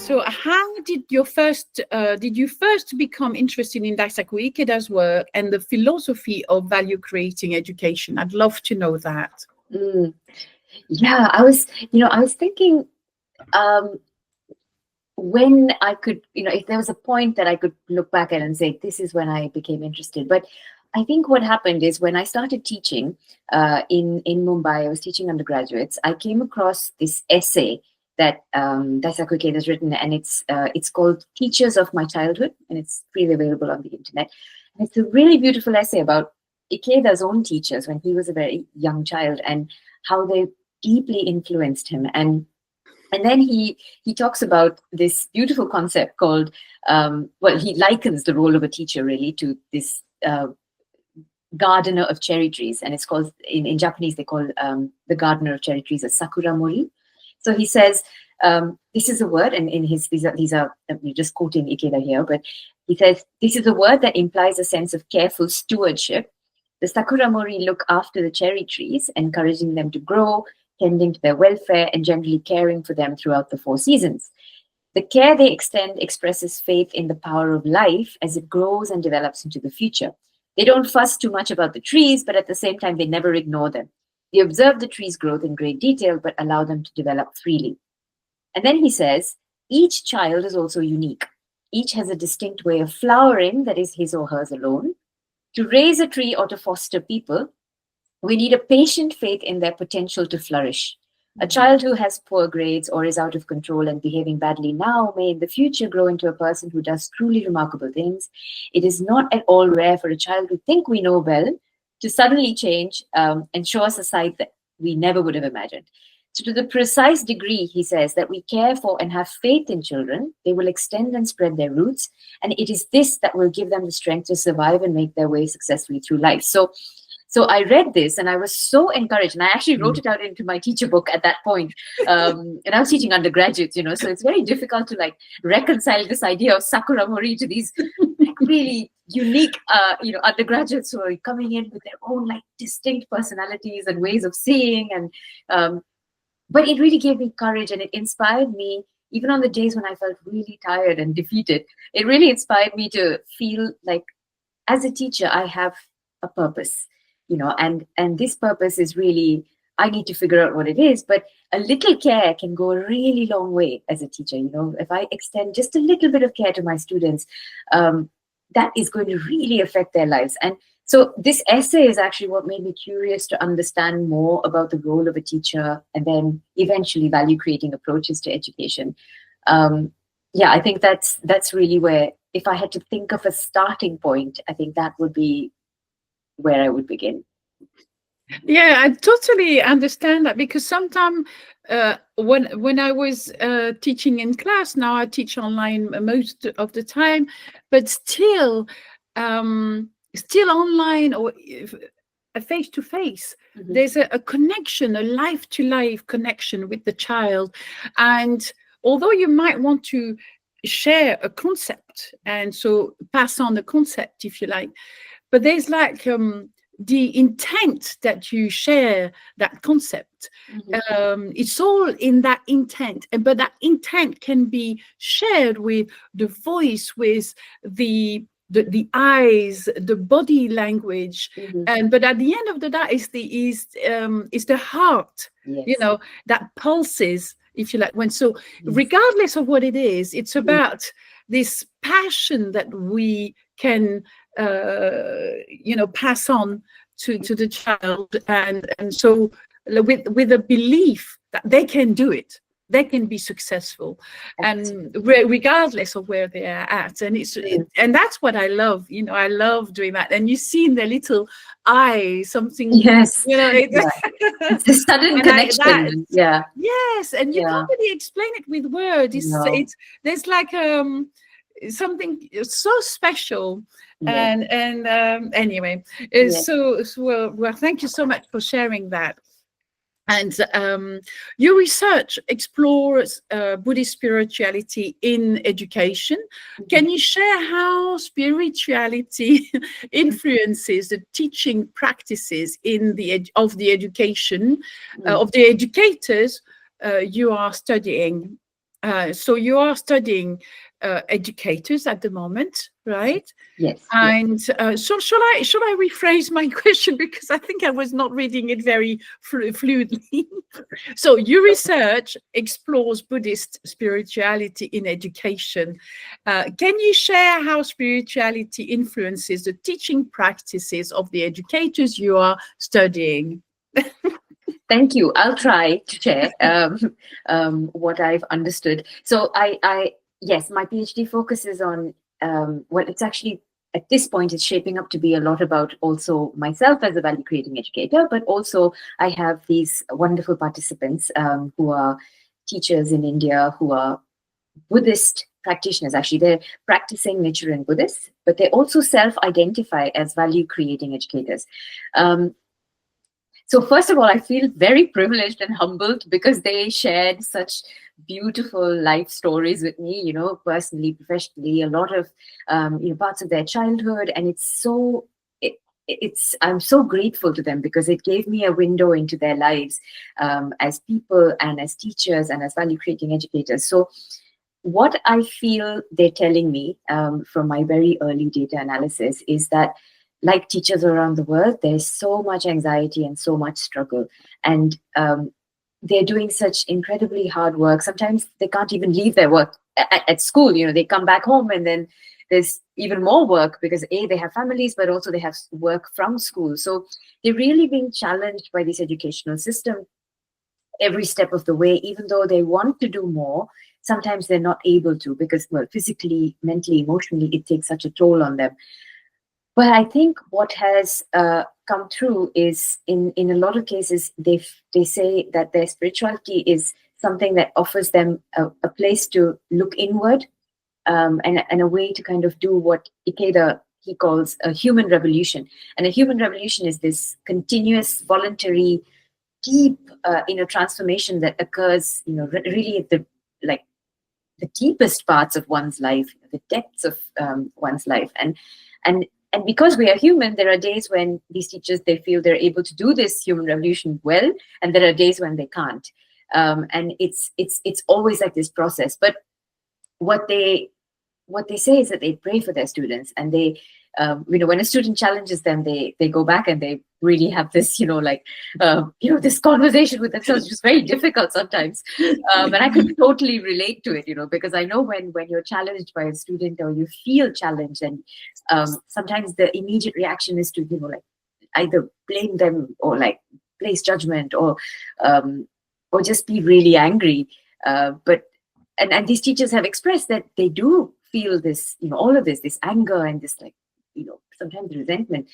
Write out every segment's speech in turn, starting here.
So how did you first become interested in Daisaku Ikeda's work and the philosophy of value creating education? I'd love to know that. Yeah, I was thinking, when I could, if there was a point that I could look back at and say, this is when I became interested. But I think what happened is when I started teaching in Mumbai, I was teaching undergraduates, I came across this essay that Daisaku Ikeda has written, and it's called Teachers of My Childhood, and it's freely available on the internet. And it's a really beautiful essay about Ikeda's own teachers when he was a very young child and how they deeply influenced him. And then he talks about this beautiful concept called, he likens the role of a teacher really to this gardener of cherry trees. And it's called, in Japanese, they call the gardener of cherry trees a sakura mori. So he says, this is a word, and in his, these are we're just quoting Ikeda here, but he says, this is a word that implies a sense of careful stewardship. The sakura mori look after the cherry trees, encouraging them to grow, tending to their welfare, and generally caring for them throughout the 4 seasons. The care they extend expresses faith in the power of life as it grows and develops into the future. They don't fuss too much about the trees, but at the same time, they never ignore them. They observe the trees' growth in great detail, but allow them to develop freely. And then he says, each child is also unique. Each has a distinct way of flowering that is his or hers alone. To raise a tree or to foster people, we need a patient faith in their potential to flourish. A child who has poor grades or is out of control and behaving badly now may in the future grow into a person who does truly remarkable things. It is not at all rare for a child who think we know well to suddenly change and show us a side that we never would have imagined. So to the precise degree, he says, that we care for and have faith in children, they will extend and spread their roots. And it is this that will give them the strength to survive and make their way successfully through life. So I read this and I was so encouraged, and I actually wrote it out into my teacher book at that point. And I was teaching undergraduates, so it's very difficult to reconcile this idea of Sakura Mori to these really unique, undergraduates who are coming in with their own distinct personalities and ways of seeing. And but it really gave me courage, and it inspired me, even on the days when I felt really tired and defeated. It really inspired me to feel like, as a teacher, I have a purpose. And this purpose is really, I need to figure out what it is, but a little care can go a really long way as a teacher. If I extend just a little bit of care to my students, that is going to really affect their lives. And so this essay is actually what made me curious to understand more about the role of a teacher, and then eventually value creating approaches to education. I think that's really where, if I had to think of a starting point, I think that would be where I would begin. Yeah, I totally understand that, because sometimes when I was teaching in class, now I teach online most of the time, but still online or face-to-face, there's a connection, a life-to-life connection with the child. And although you might want to share a concept and so pass on the concept, if you like, but there's the intent that you share that concept. It's all in that intent, but that intent can be shared with the voice, with the eyes, the body language, but at the end of the day, is the heart, yes. That pulses, if you like. Regardless of what it is, it's about this passion that we can pass on to the child, and so with a belief that they can do it, they can be successful, and regardless of where they are at. And and that's what I love. I love doing that. And you see in their little eyes something. Yes. It's a sudden connection. Yes, and you can't really explain it with words. There's something so special. And anyway, so well, thank you so much for sharing that. And your research explores Buddhist spirituality in education. Can you share how spirituality influences the teaching practices of the education of the educators you are studying? So you are studying educators at the moment, right? Yes. And so should I rephrase my question, because I think I was not reading it very fluidly. So your research explores Buddhist spirituality in education. Can you share how spirituality influences the teaching practices of the educators you are studying? Thank you. I'll try to share what I've understood. So yes, my PhD focuses on, well, it's actually, at this point, it's shaping up to be a lot about also myself as a value creating educator, but also I have these wonderful participants who are teachers in India, who are Buddhist practitioners. Actually, they're practicing Nichiren Buddhists, but they also self-identify as value creating educators. So first of all, I feel very privileged and humbled because they shared such beautiful life stories with me, you know, personally, professionally, a lot of, parts of their childhood. And I'm so grateful to them because it gave me a window into their lives as people and as teachers and as value creating educators. So what I feel they're telling me from my very early data analysis is that, like teachers around the world, there's so much anxiety and so much struggle. And they're doing such incredibly hard work. Sometimes they can't even leave their work at school. You know, they come back home and then there's even more work because they have families, but also they have work from school. So they're really being challenged by this educational system every step of the way, even though they want to do more. Sometimes they're not able to because, well, physically, mentally, emotionally, it takes such a toll on them. But I think what has come through is in a lot of cases, they say that their spirituality is something that offers them a place to look inward and a way to kind of do what Ikeda, he calls a human revolution. And a human revolution is this continuous, voluntary, deep inner transformation that occurs, you know, really at the deepest parts of one's life, the depths of one's life. And because we are human, there are days when these teachers, they feel they're able to do this human revolution well, and there are days when they can't. And it's always like this process. But what they say is that they pray for their students, and they, when a student challenges them, they go back and they really have this, this conversation with themselves, which is very difficult sometimes. And I could totally relate to it, because I know when you're challenged by a student or you feel challenged, and sometimes the immediate reaction is to, either blame them or place judgment or just be really angry. But these teachers have expressed that they do feel this, all of this anger and this sometimes resentment,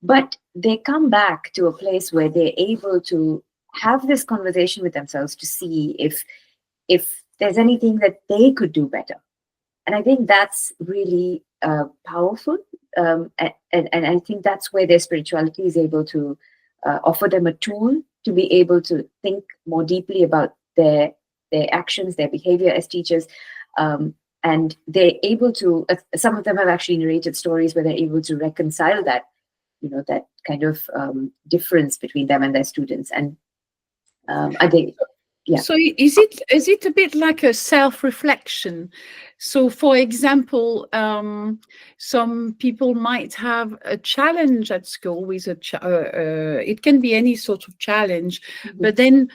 but they come back to a place where they're able to have this conversation with themselves to see if there's anything that they could do better. And I think that's really powerful. And I think that's where their spirituality is able to offer them a tool to be able to think more deeply about their actions, their behavior as teachers. And they're able to, some of them have actually narrated stories where they're able to reconcile that, that kind of difference between them and their students. And I think, yeah. So is it a bit like a self-reflection? So, for example, some people might have a challenge at school with it can be any sort of challenge, but then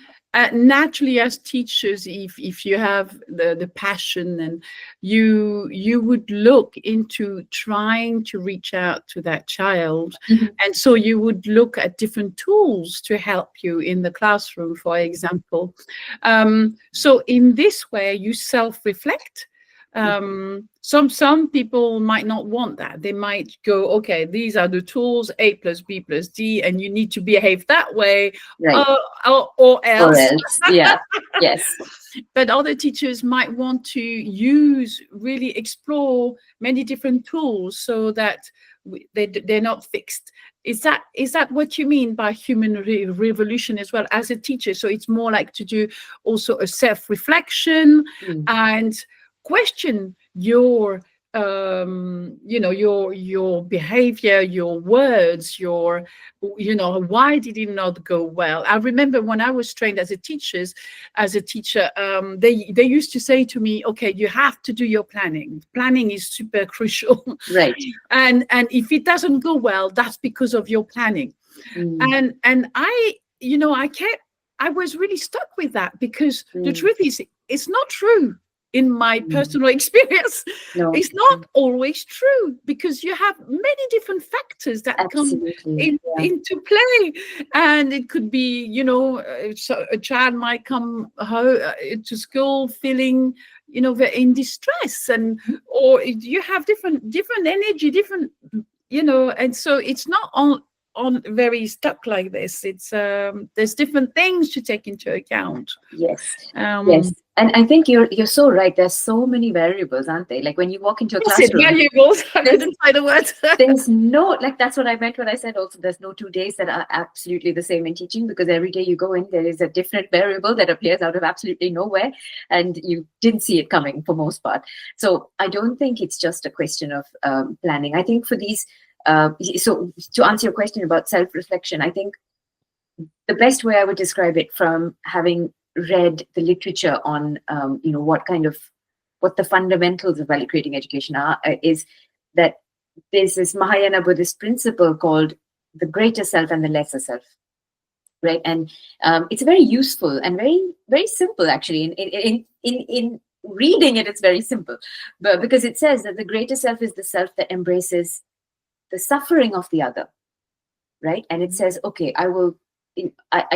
naturally, as teachers, if you have the passion, and you would look into trying to reach out to that child, and so you would look at different tools to help you in the classroom, for example. So in this way, you self-reflect. Some people might not want that. They might go, okay, these are the tools, A plus B plus D, and you need to behave that way, right. or else. Yeah, yes. But other teachers might want to really explore many different tools so that they're not fixed. Is that what you mean by human revolution as well as a teacher? So it's more like to do also a self-reflection and question your your behavior, your words, why did it not go well? I remember when I was trained as a teacher, they used to say to me, okay, you have to do your planning. Planning is super crucial. Right. And if it doesn't go well, that's because of your planning. And I was really stuck with that, because the truth is, it's not true. In my personal experience, it's not always true, because you have many different factors that come into play. And it could be, so a child might come home to school feeling, in distress, or you have different energy, different, and so it's not on very stuck like this. It's there's different things to take into account. Yes. Yes. And I think you're so right. There's so many variables, aren't they? Like when you walk into a classroom. Variables. I couldn't find the word. There's no, that's what I meant when I said also there's no 2 days that are absolutely the same in teaching, because every day you go in, there is a different variable that appears out of absolutely nowhere, and you didn't see it coming for most part. So I don't think it's just a question of planning. I think for these, so to answer your question about self-reflection, I think the best way I would describe it, from having read the literature on, what the fundamentals of value creating education are, is that there's this Mahayana Buddhist principle called the greater self and the lesser self, right? And it's very useful and very, very simple, actually. In reading it, it's very simple, but because it says that the greater self is the self that embraces the suffering of the other, right? And it says, okay, I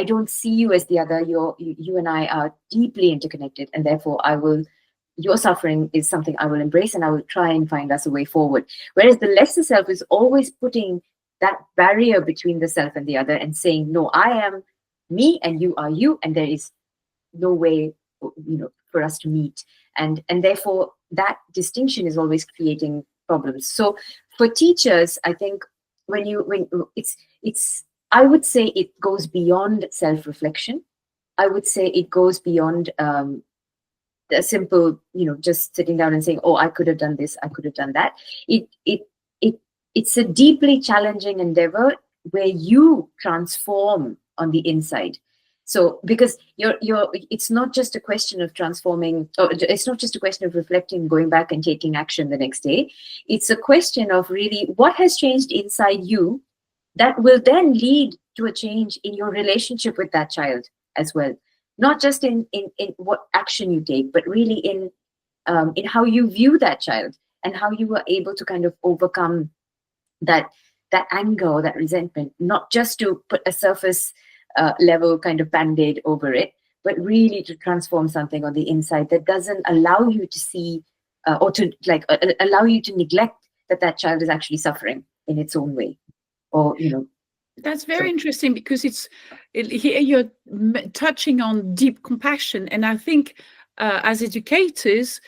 don't see you as the other. You and I are deeply interconnected, and therefore your suffering is something I will embrace, and I will try and find us a way forward. Whereas the lesser self is always putting that barrier between the self and the other and saying, no, I am me and you are you, and there is no way, for us to meet. And therefore that distinction is always creating problems. So for teachers, I think I would say it goes beyond self-reflection. I would say it goes beyond a simple, just sitting down and saying, oh, I could have done this, I could have done that. It's a deeply challenging endeavor where you transform on the inside. So because it's not just a question of transforming, or it's not just a question of reflecting, going back and taking action the next day. It's a question of really what has changed inside you that will then lead to a change in your relationship with that child as well. Not just in what action you take, but really in how you view that child, and how you were able to kind of overcome that anger or that resentment, not just to put a surface level kind of band-aid over it, but really to transform something on the inside that doesn't allow you to see or to allow you to neglect that child is actually suffering in its own way. Or that's very interesting, because here you're touching on deep compassion, and I think as educators,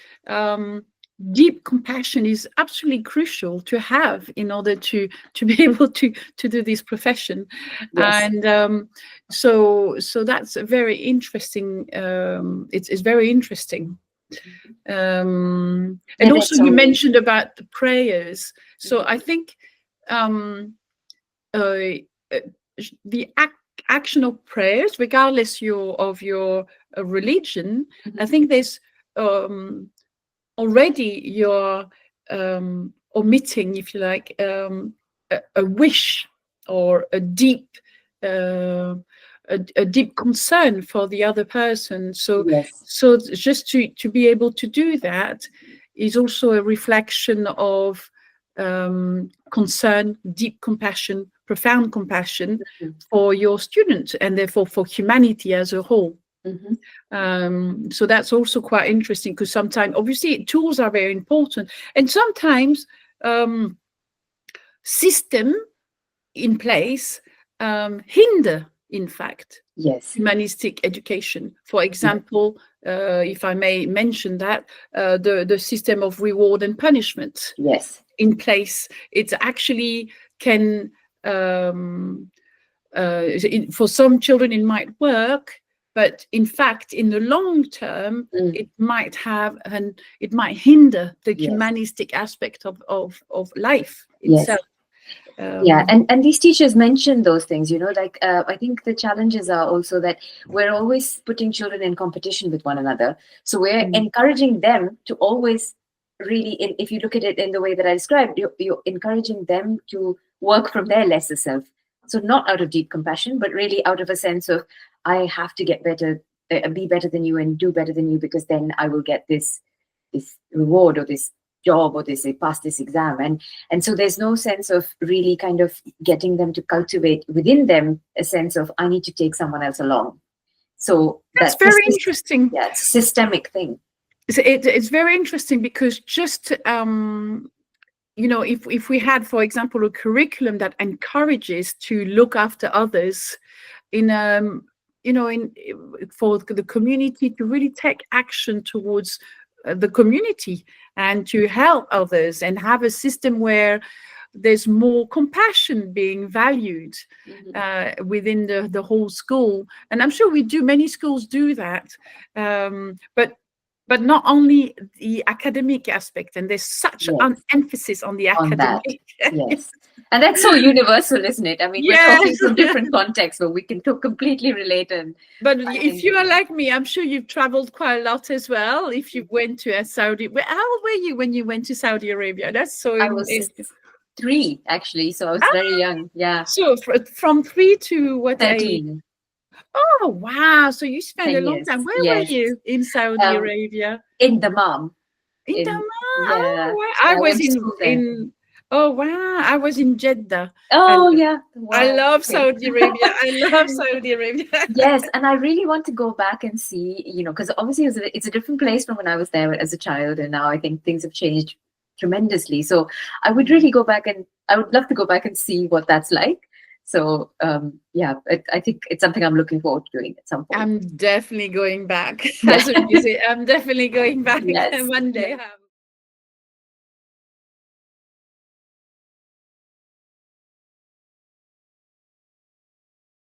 deep compassion is absolutely crucial to have in order to be able to do this profession. Yes. And so that's a very interesting. It's very interesting. And also you mentioned about the prayers. So I think the action of prayers, regardless of your religion, I think there's already you're omitting, if you like, a wish or a deep concern for the other person. So yes. So just to be able to do that is also a reflection of concern, deep compassion, profound compassion for your student, and therefore for humanity as a whole. So that's also quite interesting, because sometimes obviously tools are very important, and sometimes system in place hinder, in fact, humanistic education. For example, if I may mention that, the system of reward and punishment in place, it actually can for some children it might work, but in fact, in the long term, it might hinder the humanistic aspect of life itself. And these teachers mention those things, like I think the challenges are also that we're always putting children in competition with one another. So we're encouraging them to always really, if you look at it in the way that I described, you're encouraging them to work from their lesser self. So not out of deep compassion, but really out of a sense of, I have to get better, be better than you and do better than you, because then I will get this reward or this job or this pass this exam. And so there's no sense of really kind of getting them to cultivate within them a sense of, I need to take someone else along. So that's very interesting. Yeah, it's a systemic thing. It's very interesting, because just if we had, for example, a curriculum that encourages to look after others for the community, to really take action towards the community and to help others, and have a system where there's more compassion being valued within the whole school. And I'm sure many schools do that, but not only the academic aspect, and there's such an emphasis on the academic. Yes. And that's so universal, isn't it? I mean, we're talking from different contexts, but we can completely relate. But if you are like me, I'm sure you've traveled quite a lot as well. If you went to Saudi, how old were you when you went to Saudi Arabia? That's so. I was 3, actually, so I was very young. Yeah. So from 3 to what 13. age? Oh wow! So you spent a long years. time. Where were you in Saudi Arabia? In Dammam. In Dammam. Yeah. Oh, wow. I was in. Oh wow! I was in Jeddah. Oh yeah! Wow. I love Saudi Arabia. I love Saudi Arabia. Yes, and I really want to go back and see. Because obviously it's a different place from when I was there as a child, and now I think things have changed tremendously. So I would really go back, and I would love to go back and see what that's like. So I think it's something I'm looking forward to doing at some point. I'm definitely going back. I'm definitely going back one day.